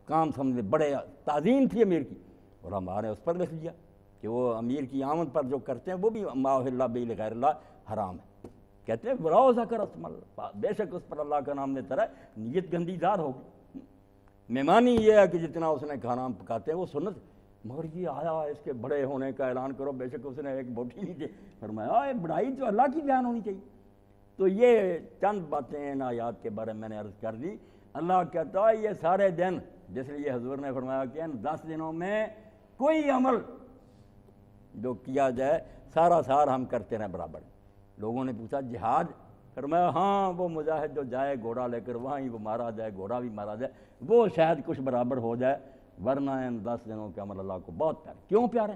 کام سمجھے، بڑے تعظیم تھی امیر کی، اور ہمارے اس پر لکھ دیا کہ وہ امیر کی آمد پر جو کرتے ہیں وہ بھی ما احل به لغیر اللہ حرام ہے۔ کہتے ہیں وَلَا ذَكَرَ اسْمَ اللَّهِ، بے شک اس پر اللہ کا نام لیتا رہے، نیت گندی ظاہر ہوگی۔ مہمانی یہ ہے کہ جتنا اس نے کھانا پکاتے ہیں وہ سنت، مگر یہ آیا اس کے بڑے ہونے کا اعلان کرو، بے شک اس نے ایک بوٹی نہیں دی، فرمایا بڑائی تو اللہ کی بیان ہونی چاہیے۔ تو یہ چند باتیں ان آیات کے بارے میں نے عرض کر دی۔ اللہ کہتا ہے یہ سارے دن، جس لیے حضور نے فرمایا کہ ان 10 دنوں میں کوئی عمل جو کیا جائے سارا سار ہم کرتے رہیں برابر۔ لوگوں نے پوچھا جہاد، فرمایا ہاں وہ مجاہد جو جائے گھوڑا لے کر وہیں وہ مارا جائے، گھوڑا بھی مارا جائے، وہ شاید کچھ برابر ہو جائے، ورنہ ان 10 دنوں کے عمل اللہ کو بہت پیارے۔ کیوں پیارے؟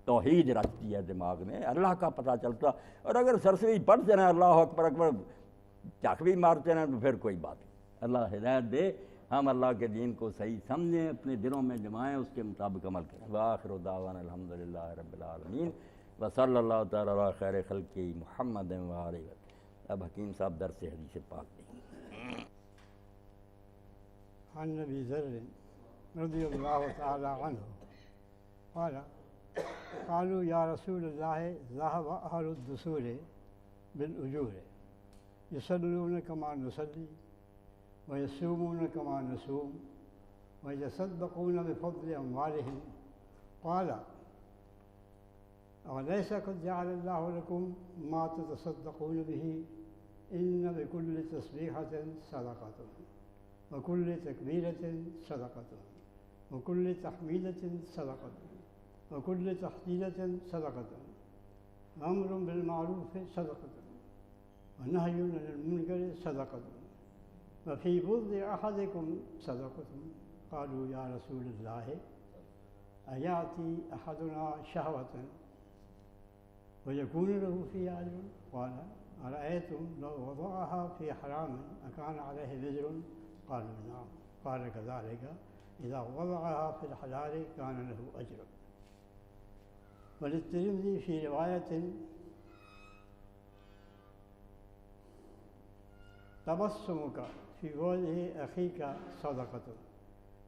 توحید رکھتی ہے دماغ میں، اللہ کا پتہ چلتا، اور اگر سرسری پڑھتے رہیں اللہ اکبر اکبر چاک بھی مارتے رہیں تو پھر کوئی بات نہیں۔ اللہ ہدایت دے، ہم اللہ کے دین کو صحیح سمجھیں، اپنے دلوں میں جمائیں، اس کے مطابق عمل کریں۔ وآخر دعوانا الحمدللہ رب العالمین وصلی اللہ تعالی علی خیر خلقہ محمد وآلہ وسلم۔ اب حکیم صاحب درس حدیث پاک دیں۔ عن ابی ذر رضی اللہ تعالی عنہ قال قالوا یا رسول اللہ ذهب اہل الدثور بالاجور یصلون کما نصلی ویصومون کما نصوم ویتصدقون بفضل اموالهم قال الیس قد جعل اللہ لکم ما تتصدقون به ان بكل تسبیحة صدقۃ وكل تکبیرة صدقۃ وكل تحمیدة صدقۃ وكل تحلیلة صدقۃ امر بالمعروف صدقۃ ونهی عن المنکر صدقۃ وفی بضع احدکم صدقۃ قالوا یا رسول اللہ ایاتی احدنا شہوة ویکون له فی اجر قال ارأیتم لو وضعها فی حرام اکان علیہ وزر قالوا نعم قال كذلك اذا وضعها فی الحلال کان له اجر۔ وللترمذی فی روایت تبسمک فی وجه اخیک صدقۃ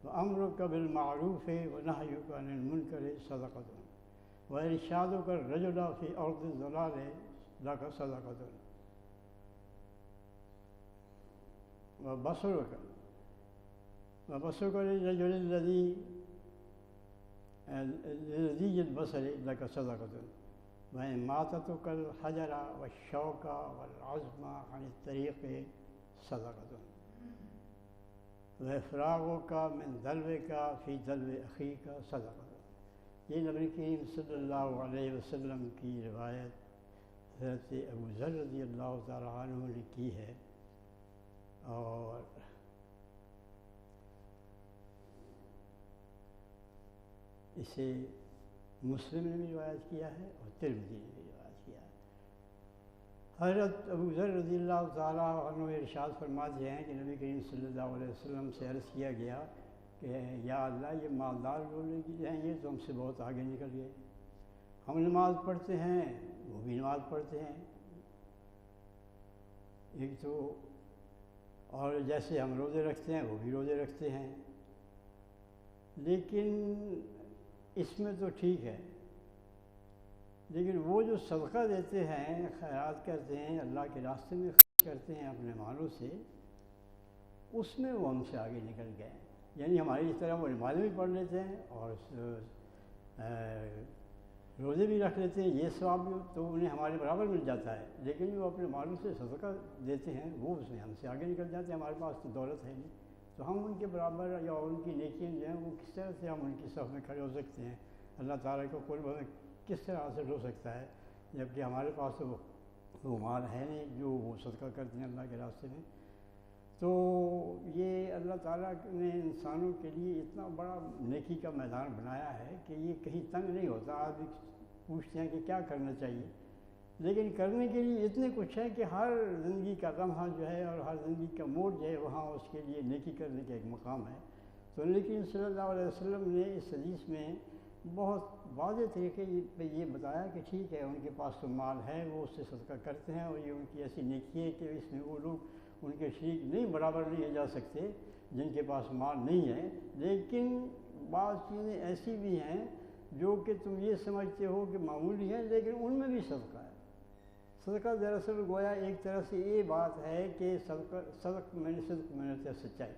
وامرک بالمعروف ونہیک عن المنکر صدقۃ وارشادک الرجل فی ارض الضلال لک صدقۃ وبصرک للرجل الذی البصر لک صدقۃ وإماتتک الحجر والشوک والعزم عن الطریق صدقۃ وإفراغک من دلوک فی دلو اخیک صدقۃ۔ یہ نبی کریم صلی اللہ علیہ وسلم کی روایت حضرت ابو ذر رضی اللہ تعالیٰ عنہ نے کی ہے، اور اسے مسلم نے بھی روایت کیا ہے اور ترمذی نے بھی روایت کیا ہے۔ حضرت ابو ذر رضی اللہ تعالیٰ عنہ ارشاد فرماتے ہیں کہ نبی کریم صلی اللہ علیہ وسلم سے عرض کیا گیا کہ یا اللہ یہ مالدار لوگ ہیں یہ تو ہم سے بہت آگے نکل گئے، ہم نماز پڑھتے ہیں وہ بھی نماز پڑھتے ہیں، ایک تو اور جیسے ہم روزے رکھتے ہیں وہ بھی روزے رکھتے ہیں، لیکن اس میں تو ٹھیک ہے، لیکن وہ جو صدقہ دیتے ہیں، خیرات کرتے ہیں، اللہ کے راستے میں خرچ کرتے ہیں اپنے مالوں سے، اس میں وہ ہم سے آگے نکل گئے۔ یعنی ہماری اس طرح وہ نمازیں بھی پڑھ لیتے ہیں اور روزے بھی رکھ لیتے ہیں، یہ ثواب بھی تو انہیں ہمارے برابر مل جاتا ہے، لیکن جو اپنے مالوں سے صدقہ دیتے ہیں وہ اس میں ہم سے آگے نکل جاتے ہیں، ہمارے پاس تو دولت ہے نہیں، تو ہم ان کے برابر یا ان کی نیکیاں جو ہیں وہ کس طرح سے ہم ان کی صف میں کھڑے ہو سکتے ہیں، اللہ تعالیٰ کو قرب ہمیں کس طرح حاصل ہو سکتا ہے، جبکہ ہمارے پاس تو وہ مال ہے نہیں جو وہ صدقہ کرتے ہیں اللہ کے راستے میں۔ تو یہ اللہ تعالیٰ نے انسانوں کے لیے اتنا بڑا نیکی کا میدان بنایا ہے کہ یہ کہیں تنگ نہیں ہوتا۔ آپ پوچھتے ہیں کہ کیا کرنا چاہیے، لیکن کرنے کے لیے اتنے کچھ ہے کہ ہر زندگی کا لمحہ جو ہے اور ہر زندگی کا موڑ جو ہے وہاں اس کے لیے نیکی کرنے کا ایک مقام ہے۔ تو لیکن صلی اللہ علیہ وسلم نے اس حدیث میں بہت واضح طریقے پہ یہ بتایا کہ ٹھیک ہے ان کے پاس تو مال ہے، وہ اس سے صدقہ کرتے ہیں، اور یہ ان کی ایسی نیکی ہے کہ اس میں وہ لوگ ان کے شریک نہیں برابر نہیں جا سکتے، جن کے پاس مال نہیں ہے، لیکن بعض چیزیں ایسی بھی ہیں جو کہ تم یہ سمجھتے ہو کہ معمولی ہیں، لیکن ان میں بھی صدقہ ہے۔ صدقہ دراصل گویا ایک طرح سے یہ بات ہے کہ صدق میں نے سچائی،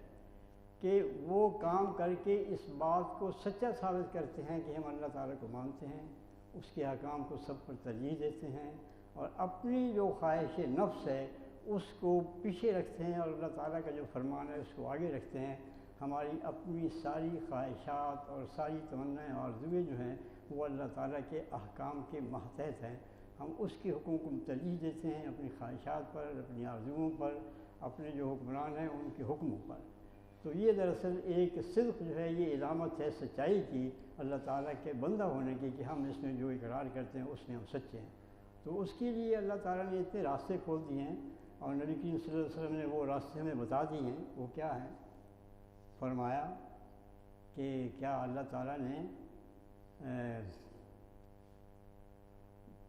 کہ وہ کام کر کے اس بات کو سچا ثابت کرتے ہیں کہ ہم اللہ تعالیٰ کو مانتے ہیں، اس کے احکام کو سب پر ترجیح دیتے ہیں، اور اپنی جو خواہش نفس ہے اس کو پیچھے رکھتے ہیں، اور اللہ تعالیٰ کا جو فرمان ہے اس کو آگے رکھتے ہیں۔ ہماری اپنی ساری خواہشات اور ساری تمنائیں اور آرزوئیں جو ہیں وہ اللہ تعالیٰ کے احکام کے ماتحت ہیں۔ ہم اس کے حکم کو ترجیح دیتے ہیں اپنی خواہشات پر، اپنی آرزوؤں پر، اپنے جو حکمران ہیں ان کے حکموں پر۔ تو یہ دراصل ایک صدق جو ہے یہ علامت ہے سچائی کی، اللہ تعالیٰ کے بندہ ہونے کی، کہ ہم اس میں جو اقرار کرتے ہیں اس میں ہم سچے ہیں۔ تو اس کے لیے اللہ تعالیٰ نے اتنے راستے کھول دیے ہیں، اور نبی کریم صلی اللہ علیہ وسلم نے وہ راستے ہمیں بتا دیے ہیں۔ وہ کیا ہیں؟ فرمایا کہ کیا اللہ تعالیٰ نے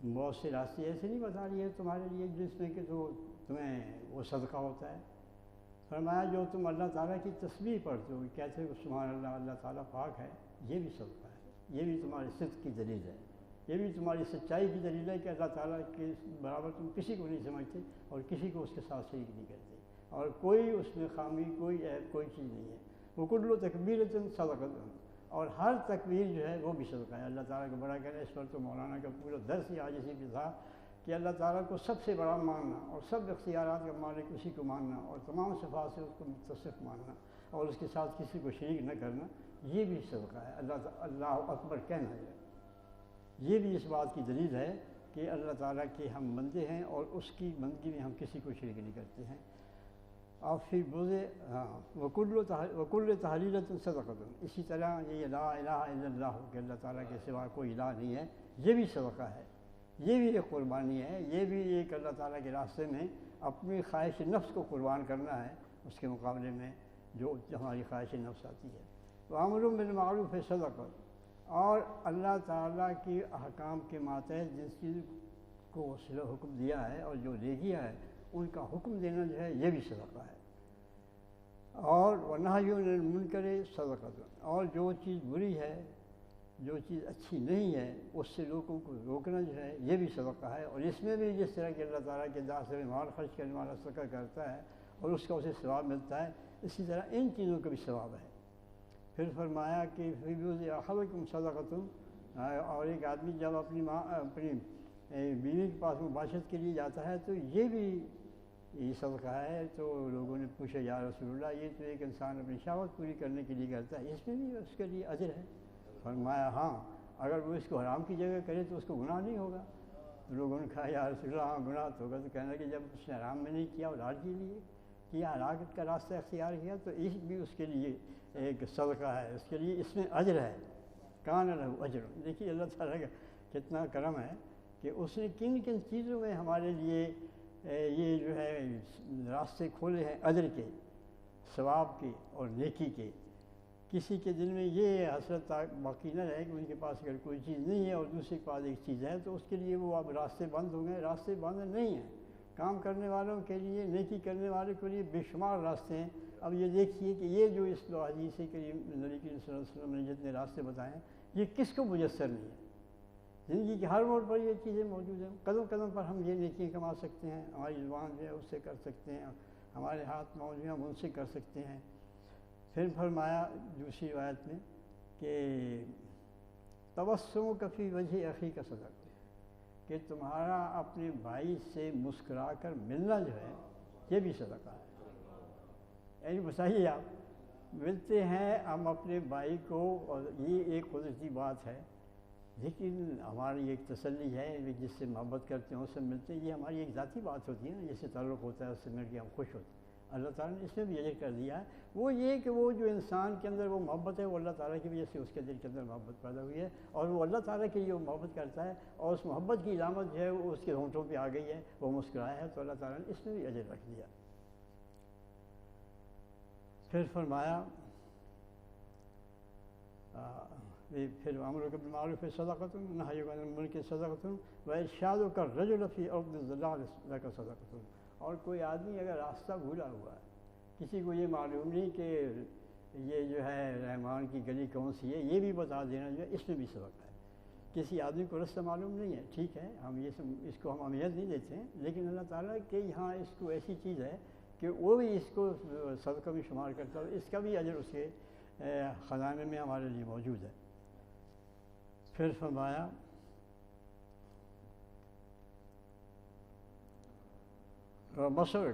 بہت سے راستے ایسے نہیں بتا دیے تمہارے لیے جس میں کہ تو تمہیں وہ صدقہ ہوتا ہے؟ فرمایا جو تم اللہ تعالیٰ کی تسبیح پڑھتے ہو، کہتے ہو سبحان اللہ، اللہ تعالیٰ پاک ہے، یہ بھی صدقہ ہے، یہ بھی تمہاری صدق کی دلیل ہے، یہ بھی تمہاری سچائی کی دلیل ہے کہ اللہ تعالیٰ کے برابر تم کسی کو نہیں سمجھتے اور کسی کو اس کے ساتھ شریک نہیں کرتے، اور کوئی اس میں خامی، کوئی عیب، کوئی چیز نہیں ہے۔ وہ کل تکبیرۃ صدقۃ، اور ہر تکبیر جو ہے وہ بھی صدقہ ہے۔ اللہ تعالیٰ کو بڑا کہنا، اس پر تو مولانا کا پورا درس ہی آج اسی پہ تھا کہ اللہ تعالیٰ کو سب سے بڑا ماننا، اور سب اختیارات کا مالک اسی کو ماننا، اور تمام صفات سے اس کو متصف ماننا، اور اس کے ساتھ کسی کو شریک نہ کرنا، یہ بھی صدقہ ہے۔ اللہ اکبر کہنا ہے، یہ بھی اس بات کی دلیل ہے کہ اللہ تعالیٰ کے ہم بندے ہیں اور اس کی بندگی میں ہم کسی کو شریک نہیں کرتے ہیں۔ اور پھر بولے وکل تحلیلۃ صدقۃ، اسی طرح یہ لا الہ الا اللہ کہ اللہ تعالیٰ کے سوا کوئی الہ نہیں ہے، یہ بھی صدقہ ہے، یہ بھی ایک قربانی ہے، یہ بھی ایک اللہ تعالیٰ کے راستے میں اپنی خواہش نفس کو قربان کرنا ہے اس کے مقابلے میں جو ہماری خواہش نفس آتی ہے۔ وامر بالمعروف صدقۃ، اور اللہ تعالیٰ کی احکام کے ماتحت جس چیز کو اس نے حکم دیا ہے اور جو دے دیا ہے ان کا حکم دینا جو ہے یہ بھی صدقہ ہے۔ اور ونہی عن المنکر صدقۃ، اور جو چیز بری ہے، جو چیز اچھی نہیں ہے، اس سے لوگوں کو روکنا جو ہے یہ بھی صدقہ ہے۔ اور اس میں بھی جس طرح کہ اللہ تعالیٰ کے داخل میں مال خرچ کرنے والا صدقہ کرتا ہے اور اس کا اسے ثواب ملتا ہے، اسی طرح ان چیزوں کا بھی ثواب ہے۔ پھر فرمایا کہ فی بیوت احدکم صدقۃ، اور ایک آدمی جب اپنی بیوی کے پاس مباشرت کے لیے جاتا ہے تو یہ بھی یہ صدقہ ہے۔ تو لوگوں نے پوچھا یا رسول اللہ، یہ تو ایک انسان اپنی شہوت پوری کرنے کے لیے کرتا ہے، اس میں بھی اس کے لیے اجر ہے؟ فرمایا ہاں، اگر وہ اس کو حرام کی جگہ کرے تو اس کو گناہ نہیں ہوگا۔ تو لوگوں نے کہا یا رسول اللہ ہاں گناہ تو ہوگا۔ تو کہنے کہ جب اس نے حرام میں نہیں کیا اور حلال کے لیے کیا، ہلاکت کا راستہ اختیار کیا، تو اس بھی اس کے لیے ایک صدقہ ہے، اس کے لیے اس میں اجر ہے۔ کان لہ اجر، دیکھیے اللہ تعالیٰ کا کتنا کرم ہے کہ اس نے کن کن چیزوں میں ہمارے لیے یہ جو ہے راستے کھولے ہیں اجر کے، ثواب کے اور نیکی کے۔ کسی کے دل میں یہ حسرت باقی نہ رہے کہ ان کے پاس اگر کوئی چیز نہیں ہے اور دوسرے کے پاس ایک چیز ہے تو اس کے لیے وہ اب راستے بند ہو گئے۔ راستے بند نہیں ہیں، کام کرنے والوں کے لیے، نیکی کرنے والوں کے لیے بے شمار راستے ہیں۔ اب یہ دیکھیے کہ یہ جو اس حدیث کریم نبی کریم صلی اللہ علیہ وسلم نے جتنے راستے بتائے ہیں یہ کس کو میسر نہیں ہے؟ زندگی کے ہر موڑ پر یہ چیزیں موجود ہیں، قدم قدم پر ہم یہ نیکیاں کما سکتے ہیں، ہماری زبان جو ہے اس سے کر سکتے ہیں، ہمارے ہاتھ موجود ہیں ہم ان سے کر سکتے ہیں۔ پھر فرمایا دوسری روایت میں کہ تبسم کفی وجہ اخی کا صدقہ، کہ تمہارا اپنے بھائی سے مسکرا کر ملنا جو ہے یہ بھی صدقہ ہے۔ یعنی بتائیے آپ ملتے ہیں ہم اپنے بھائی کو، اور یہ ایک قدرتی بات ہے، لیکن ہماری ایک تسلی ہے جس سے محبت کرتے ہیں اس سے ملتے ہیں، یہ ہماری ایک ذاتی بات ہوتی ہے نا، جس سے تعلق ہوتا ہے اس سے مل کے ہم خوش ہوتے ہیں۔ اللہ تعالیٰ نے اس میں بھی اجر کر دیا ہے، وہ یہ کہ وہ جو انسان کے اندر وہ محبت ہے وہ اللہ تعالیٰ کی وجہ سے اس کے دل کے اندر محبت پیدا ہوئی ہے، اور وہ اللہ تعالیٰ کے لیے وہ محبت کرتا ہے، اور اس محبت کی علامت جو ہے وہ اس کے ہونٹوں پہ آ گئی ہے، وہ مسکرایا ہے، تو اللہ تعالیٰ نے اس میں بھی اجر رکھ دیا۔ پھر فرمایا پھر امر بالمعروف صدقۃ، نہی عن المنکر صدقۃ، وارشادک الرجل فی ارض الضلال لک صدقۃ، اور کوئی آدمی اگر راستہ بھولا ہوا ہے کسی کو یہ معلوم نہیں کہ یہ جو ہے رحمان کی گلی کون سی ہے، یہ بھی بتا دینا جو ہے اس میں بھی سبق ہے۔ کسی آدمی کو رستہ معلوم نہیں ہے، ٹھیک ہے، ہم اس کو ہم اہمیت نہیں دیتے ہیں، لیکن اللہ تعالیٰ کے یہاں اس کو ایسی چیز ہے کہ وہ بھی اس کو صدقہ میں شمار کرتا ہے، اس کا بھی اجر اس کے خزانے میں ہمارے لیے موجود ہے۔ پھر فرمایا بصر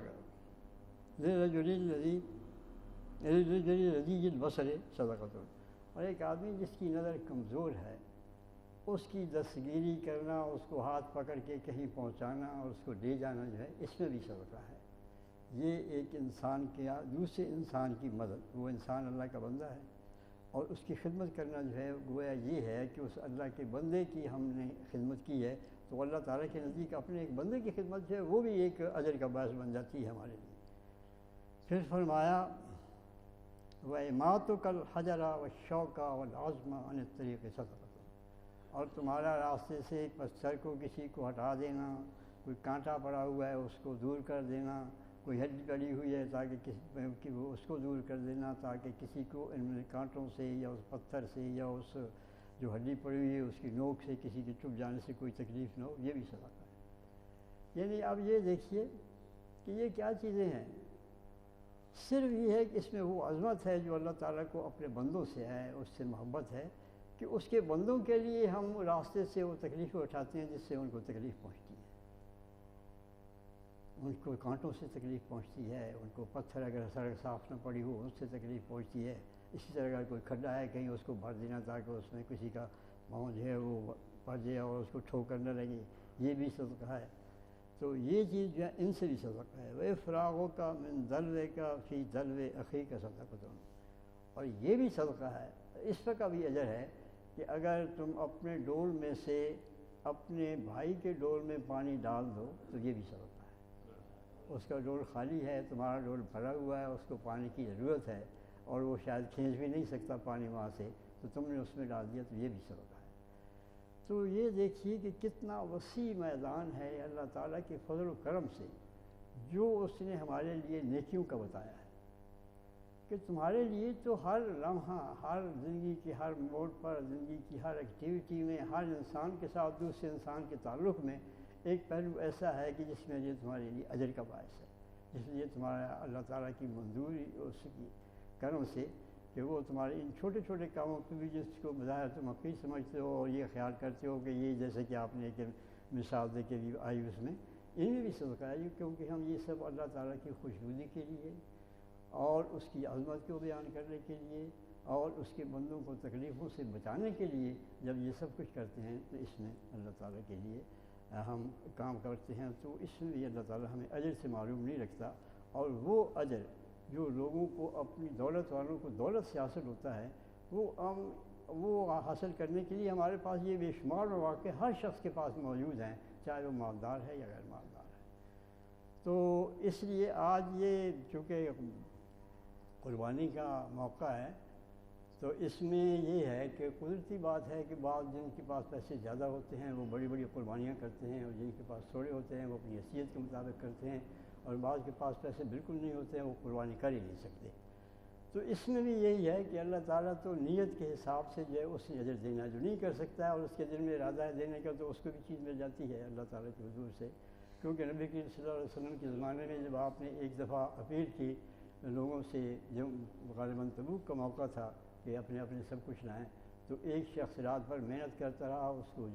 للرجل الذی البصر صدقۃ، اور ایک آدمی جس کی نظر کمزور ہے اس کی دستگیری کرنا، اس کو ہاتھ پکڑ کے کہیں پہنچانا اور اس کو لے جانا جو ہے اس میں بھی صدقہ ہے۔ یہ ایک انسان کے دوسرے انسان کی مدد، وہ انسان اللہ کا بندہ ہے اور اس کی خدمت کرنا جو ہے گویا یہ ہے کہ اس اللہ کے بندے کی ہم نے خدمت کی ہے، تو اللہ تعالیٰ کے نزدیک اپنے ایک بندے کی خدمت جو ہے وہ بھی ایک اجر کا باعث بن جاتی ہے ہمارے لیے۔ پھر فرمایا وَإِمَاطُكَ الْحَجَرَ وَالشَّوْكَ وَالْعَظْمَ عَنِ الطَّرِيقِ صَدَقَةٌ، اور تمہارا راستے سے ایک پتھر کو کسی کو ہٹا دینا، کوئی کانٹا پڑا ہوا ہے اس کو دور کر دینا، کوئی ہڈی پڑی ہوئی ہے تاکہ کسی وہ اس کو دور کر دینا تاکہ کسی کو ان کانٹوں سے یا اس پتھر سے یا اس جو ہڈی پڑی ہوئی ہے اس کی نوک سے کسی کے چبھ جانے سے کوئی تکلیف نہ ہو، یہ بھی صدقہ ہے۔ یعنی اب یہ دیکھیے کہ یہ کیا چیزیں ہیں، صرف یہ ہے کہ اس میں وہ عظمت ہے جو اللہ تعالیٰ کو اپنے بندوں سے ہے، اس سے محبت ہے کہ اس کے بندوں کے لیے ہم راستے سے وہ تکلیفیں اٹھاتے ہیں جس سے ان کو تکلیف پہنچتی ہے، ان کو کانٹوں سے تکلیف پہنچتی ہے، ان کو پتھر اگر سڑک صاف نہ پڑی ہو اس سے تکلیف پہنچتی ہے، اسی طرح اگر کوئی کھڈا ہے کہیں اس کو بھر دینا تاکہ اس میں کسی کا پاؤں جو ہے وہ پڑ جائے اور اس کو ٹھوکر نہ لگے، یہ بھی صدقہ ہے۔ تو یہ چیز جو ہے ان سے بھی صدقہ ہے۔ وَإِفْرَاغُكَ مِنْ دَلْوِكَ فِي دَلْوِ أَخِيكَ صَدَقَةٌ، اور یہ بھی صدقہ ہے، اس پر کا بھی اجر ہے کہ اگر تم اپنے ڈول میں سے اپنے بھائی کے ڈول میں پانی ڈال دو تو یہ بھی صدقہ ہے۔ اس کا ڈول خالی ہے، تمہارا ڈول بھرا ہوا ہے، اس کو پانی کی ضرورت ہے اور وہ شاید کھینچ بھی نہیں سکتا پانی وہاں سے، تو تم نے اس میں ڈال دیا تو یہ بھی صدقہ ہے۔ تو یہ دیکھیے کہ کتنا وسیع میدان ہے اللہ تعالیٰ کے فضل و کرم سے جو اس نے ہمارے لیے نیکیوں کا بتایا ہے کہ تمہارے لیے تو ہر لمحہ، ہر زندگی کے ہر موڑ پر، زندگی کی ہر ایکٹیویٹی میں، ہر انسان کے ساتھ دوسرے انسان کے تعلق میں ایک پہلو ایسا ہے کہ جس میں یہ تمہارے لیے اجر کا باعث ہے، اس لیے تمہارا اللہ تعالیٰ کی منظوری اس کی کرم سے کہ وہ تمہارے ان چھوٹے چھوٹے کاموں پہ بھی جس کو بظاہر تم حقیق سمجھتے ہو اور یہ خیال کرتے ہو کہ یہ جیسے کہ آپ نے ایک مثال دے کے بھی آئی اس میں، ان میں بھی صدقہ ہے، کیونکہ ہم یہ سب اللہ تعالیٰ کی خوشنودی کے لیے اور اس کی عظمت کو بیان کرنے کے لیے اور اس کے بندوں کو تکلیفوں سے بچانے کے لیے جب یہ سب کچھ کرتے ہیں تو اس میں اللہ تعالیٰ کے لیے ہم کام کرتے ہیں، تو اس میں بھی اللہ تعالیٰ ہمیں اجر سے معلوم نہیں رکھتا، اور وہ اجر جو لوگوں کو اپنی دولت والوں کو دولت سے حاصل ہوتا ہے وہ حاصل کرنے کے لیے ہمارے پاس یہ بے شمار مواقع ہر شخص کے پاس موجود ہیں، چاہے وہ مالدار ہے یا غیر مالدار ہے۔ تو اس لیے آج یہ چونکہ قربانی کا موقع ہے تو اس میں یہ ہے کہ قدرتی بات ہے کہ بعض جن کے پاس پیسے زیادہ ہوتے ہیں وہ بڑی بڑی قربانیاں کرتے ہیں، اور جن کے پاس تھوڑے ہوتے ہیں وہ اپنی حیثیت کے مطابق کرتے ہیں، اور بعض کے پاس پیسے بالکل نہیں ہوتے ہیں وہ قربانی کر ہی نہیں سکتے۔ تو اس میں بھی یہی ہے کہ اللہ تعالیٰ تو نیت کے حساب سے جو ہے اس نے اجر دینا جو نہیں کر سکتا ہے اور اس کے دل میں ارادہ ہے دینے کا تو اس کو بھی چیز مل جاتی ہے اللہ تعالیٰ کے حضور سے، کیونکہ نبی کریم صلی اللہ علیہ وسلم کے زمانے میں جب آپ نے ایک دفعہ اپیل کی لوگوں سے، جب غالباً تبوک کا موقع تھا کہ اپنے اپنے سب کچھ لائیں، تو ایک شخص رات بھر محنت کرتا رہا، اس کو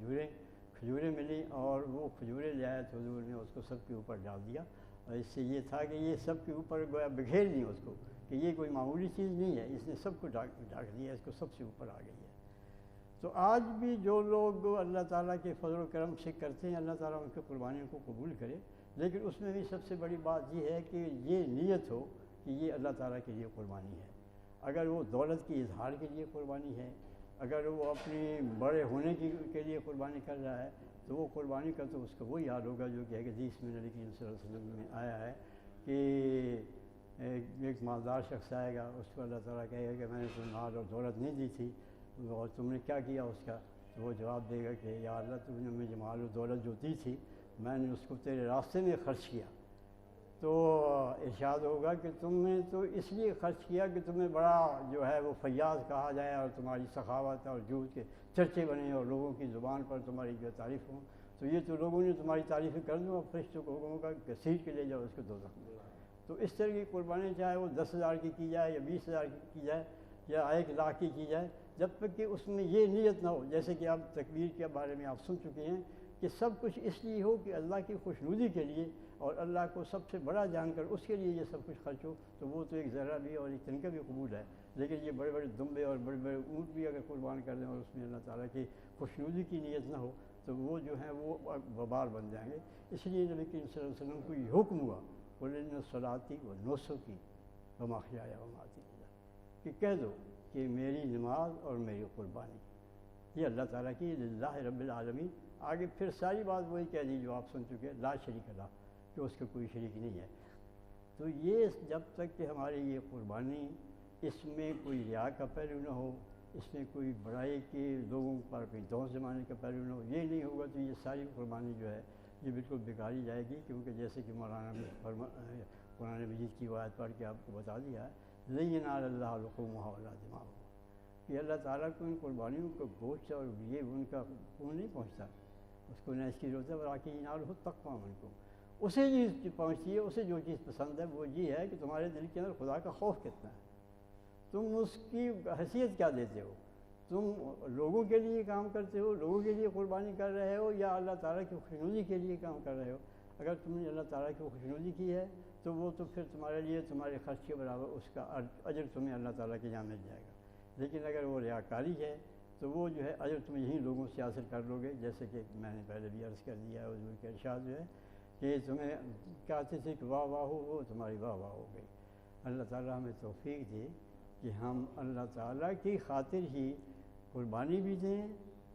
کھجوریں ملی اور وہ کھجوریں لے آئے تو حضور نے اس کو سب کے اوپر ڈال دیا، اور اس سے یہ تھا کہ یہ سب کے اوپر گویا بکھیر دی اس کو کہ یہ کوئی معمولی چیز نہیں ہے، اس نے سب کو ڈھانک دیا، اس کو سب سے اوپر آ گئی ہے۔ تو آج بھی جو لوگ اللہ تعالیٰ کے فضل و کرم سے کرتے ہیں اللہ تعالیٰ ان کی قربانیوں کو قبول کرے، لیکن اس میں بھی سب سے بڑی بات یہ ہے کہ یہ نیت ہو کہ یہ اللہ تعالیٰ کے لیے قربانی ہے۔ اگر وہ دولت کی اظہار کے لیے قربانی ہے، اگر وہ اپنی بڑے ہونے کے لیے قربانی کر رہا ہے تو وہ قربانی کا تو اس کا وہی حال ہوگا جو کہ حدیث میں نبی کریم صلی اللہ علیہ وسلم میں آیا ہے کہ ایک مالدار شخص آئے گا، اس کو اللہ تعالیٰ کہے گا کہ میں نے تمہیں مال اور دولت نہیں دی تھی اور تم نے کیا کیا اس کا، تو وہ جواب دے گا کہ یا اللہ تم نے مجھے مال و دولت جو دی تھی میں نے اس کو تیرے راستے میں خرچ کیا، تو ارشاد ہوگا کہ تم نے تو اس لیے خرچ کیا کہ تمہیں بڑا جو ہے وہ فیاض کہا جائے اور تمہاری سخاوت اور جود کے چرچے بنے اور لوگوں کی زبان پر تمہاری جو تعریف ہوں، تو یہ تو لوگوں نے تمہاری تعریفیں کر دوں اور فرشتوں کو حکم ہوگا کہ گھسیٹ کے لے جاؤ اس کو دوزخ میں۔ تو اس طرح کی قربانی چاہے وہ 10,000 کی جائے یا 20,000 کی جائے یا 1,00,000 کی جائے، جب تک کہ اس میں یہ نیت نہ ہو، جیسے کہ آپ تکبیر کے بارے میں آپ سن چکے ہیں کہ سب کچھ اس لیے ہو کہ اللہ کی خوشنودی کے لیے اور اللہ کو سب سے بڑا جان کر اس کے لیے یہ سب کچھ خرچ ہو، تو وہ تو ایک ذرہ بھی اور ایک تنکا بھی قبول ہے۔ لیکن یہ بڑے بڑے دمبے اور بڑے بڑے اونٹ بھی اگر قربان کر دیں اور اس میں اللہ تعالیٰ کی خوشنودی کی نیت نہ ہو تو وہ جو ہیں وہ وبال بن جائیں گے۔ اس لیے نبی کریم صلی اللہ علیہ وسلم کو یہ حکم ہوا قُلْ إِنَّ صَلَاتِي وَنُسُكِي وَمَحْيَايَ وَمَمَاتِي لِلَّهِ، کہ کہہ دو کہ میری نماز اور میری قربانی یہ اللہ تعالیٰ کی للہ رب العالمین۔ آگے پھر ساری بات وہی کہہ دی جو آپ سن چکے ہیں، لا شریک اللہ، کہ اس کا کوئی شریک نہیں ہے۔ تو یہ جب تک کہ ہماری یہ قربانی اس میں کوئی ریا کا پہلو نہ ہو، اس میں کوئی بڑائی کے لوگوں پر کوئی دور زمانے کا پہلو نہ ہو، یہ نہیں ہوگا تو یہ ساری قربانی جو ہے یہ بالکل بیکاری جائے گی، کیونکہ جیسے کہ مولانا نے قرآن مجید کی آیت پڑھ کے آپ کو بتا دیا ہے لَن يَنَالَ اللَّهَ لُحُومُهَا وَلَا دِمَاؤُهَا، کہ اللہ تعالیٰ کو ان قربانیوں کا گوشت اور یہ ان کا خون نہیں پہنچتا، اس کو نہ اس کی ضرورت ہے، وَلَٰكِنْ يَنَالُهُ التَّقْوَىٰ مِنكُمْ، اسے چیز پہنچتی ہے، اسے جو چیز پسند ہے وہ یہ ہے کہ تمہارے دل کے اندر خدا کا خوف کتنا ہے، تم اس کی حیثیت کیا دیتے ہو، تم لوگوں کے لیے کام کرتے ہو، لوگوں کے لیے قربانی کر رہے ہو یا اللہ تعالیٰ کی خوشنودی کے لیے کام کر رہے ہو۔ اگر تم نے اللہ تعالیٰ کی خوشنودی کی ہے تو وہ تو پھر تمہارے لیے تمہارے خرچ کے برابر اس کا اجر تمہیں اللہ تعالیٰ کے یہاں مل جائے گا۔ لیکن اگر وہ ریاکاری ہے تو وہ جو ہے اجر تم یہیں لوگوں سے حاصل کر لو گے، جیسے کہ میں نے پہلے بھی عرض کر دیا ہے، حضور کے ارشاد جو ہے کہ تمہیں کہتے تھے کہ واہ واہ ہو، وہ تمہاری واہ واہ ہو گئی۔ اللہ تعالیٰ ہمیں توفیق دے کہ ہم اللہ تعالیٰ کی خاطر ہی قربانی بھی دیں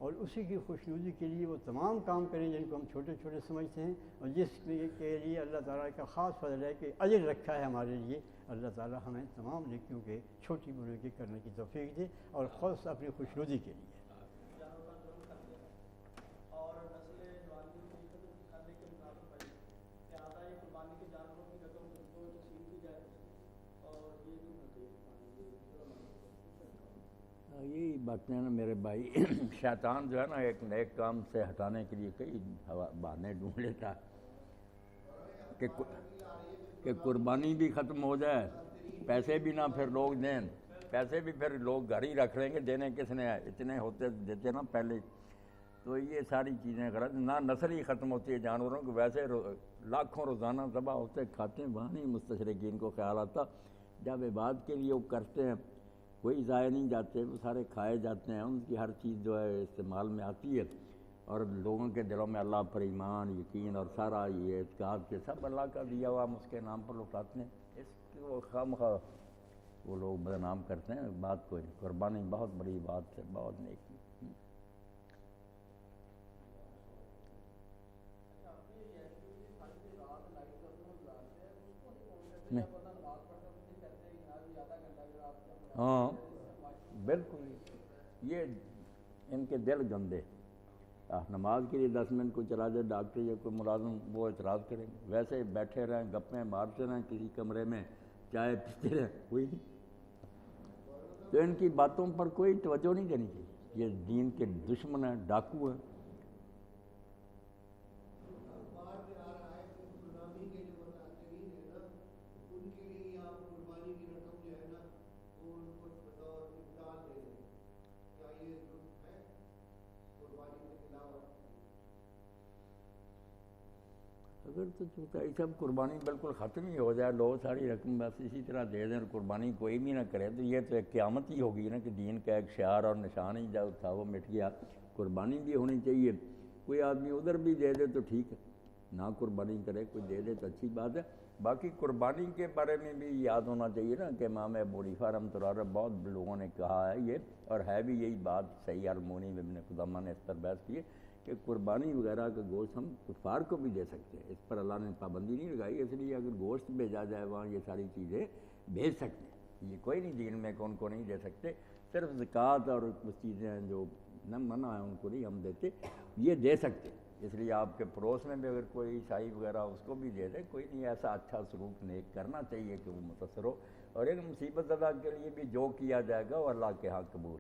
اور اسی کی خوشنودی کے لیے وہ تمام کام کریں جن کو ہم چھوٹے چھوٹے سمجھتے ہیں، اور جس کے لیے اللہ تعالیٰ کا خاص فضل ہے کہ اجر رکھا ہے ہمارے لیے۔ اللہ تعالیٰ ہمیں تمام نیکیوں کے چھوٹی بڑی کی کرنے کی توفیق دے اور خود اپنی خوشنودی کے لیے۔ یہی باتیں نا میرے بھائی، شیطان جو ہے نا ایک نیک کام سے ہٹانے کے لیے کئی بہانے ڈھونڈ لیتا ہے کہ قربانی بھی ختم ہو جائے، پیسے بھی نہ پھر لوگ دیں، پیسے بھی پھر لوگ گھر ہی رکھ لیں گے، دینے کس نے ہے، اتنے ہوتے دیتے نا پہلے۔ تو یہ ساری چیزیں غلط، نہ نسل ہی ختم ہوتی ہے جانوروں کو، ویسے لاکھوں روزانہ ذبح ہوتے کھاتے ہیں، وہاں نہیں مستشرقین کو خیال آتا، جب عبادت کے لیے وہ کرتے ہیں کوئی ضائع نہیں جاتے، وہ سارے کھائے جاتے ہیں، ان کی ہر چیز جو ہے استعمال میں آتی ہے، اور لوگوں کے دلوں میں اللہ پر ایمان، یقین اور سارا یہ اعتقاد کے سب اللہ کا دیا ہوا ہم اس کے نام پر لوٹاتے ہیں، اس کو خواہ وہ لوگ بدنام کرتے ہیں۔ بات کوئی قربانی بہت بڑی بات ہے، بہت نیکی۔ ہاں بالکل، یہ ان کے دل گندے، نماز کے لیے 10 منٹ کو چلا جائے ڈاکٹر یا کوئی ملازم، وہ اعتراض کریں گے، ویسے بیٹھے رہیں گپیں مارتے رہیں کسی کمرے میں، چائے پیتے رہیں، کوئی نہیں۔ تو ان کی باتوں پر کوئی توجہ نہیں دینی چاہیے، یہ دین کے دشمن ہیں، ڈاکو ہیں۔ اگر تو چوتھائی سب قربانی بالکل ختم ہی ہو جائے، لوگ ساری رقم بس اسی طرح دے دیں اور قربانی کوئی بھی نہ کرے، تو یہ تو ایک قیامت ہی ہوگی نا کہ دین کا ایک شعار اور نشان ہی جو تھا وہ مٹ گیا۔ قربانی بھی ہونی چاہیے، کوئی آدمی ادھر بھی دے دے تو ٹھیک ہے، نہ قربانی کرے کوئی دے دے تو اچھی بات ہے۔ باقی قربانی کے بارے میں بھی یاد ہونا چاہیے نا کہ امام ابو حنیفہ رحمۃ اللہ علیہ بہت لوگوں نے کہا ہے یہ، اور ہے بھی یہی بات صحیح، المونی ابن قدامہ نے اس پر بحث کی ہے کہ قربانی وغیرہ کا گوشت ہم کفار کو بھی دے سکتے ہیں، اس پر اللہ نے پابندی نہیں لگائی، اس لیے اگر گوشت بھیجا جائے وہاں یہ ساری چیزیں بھیج سکتے ہیں، یہ کوئی نہیں دین میں کون کو نہیں دے سکتے، صرف زکوٰۃ اور کچھ چیزیں جو نہ منع ہے ان کو نہیں ہم دیتے، یہ دے سکتے ہیں۔ اس لیے آپ کے پڑوس میں بھی اگر کوئی عیسائی وغیرہ اس کو بھی دے دے، کوئی نہیں، ایسا اچھا سلوک نیک کرنا چاہیے کہ وہ متاثر ہو، اور ایک مصیبت زدہ کے لیے بھی جو کیا جائے گا وہ اللہ کے ہاں قبول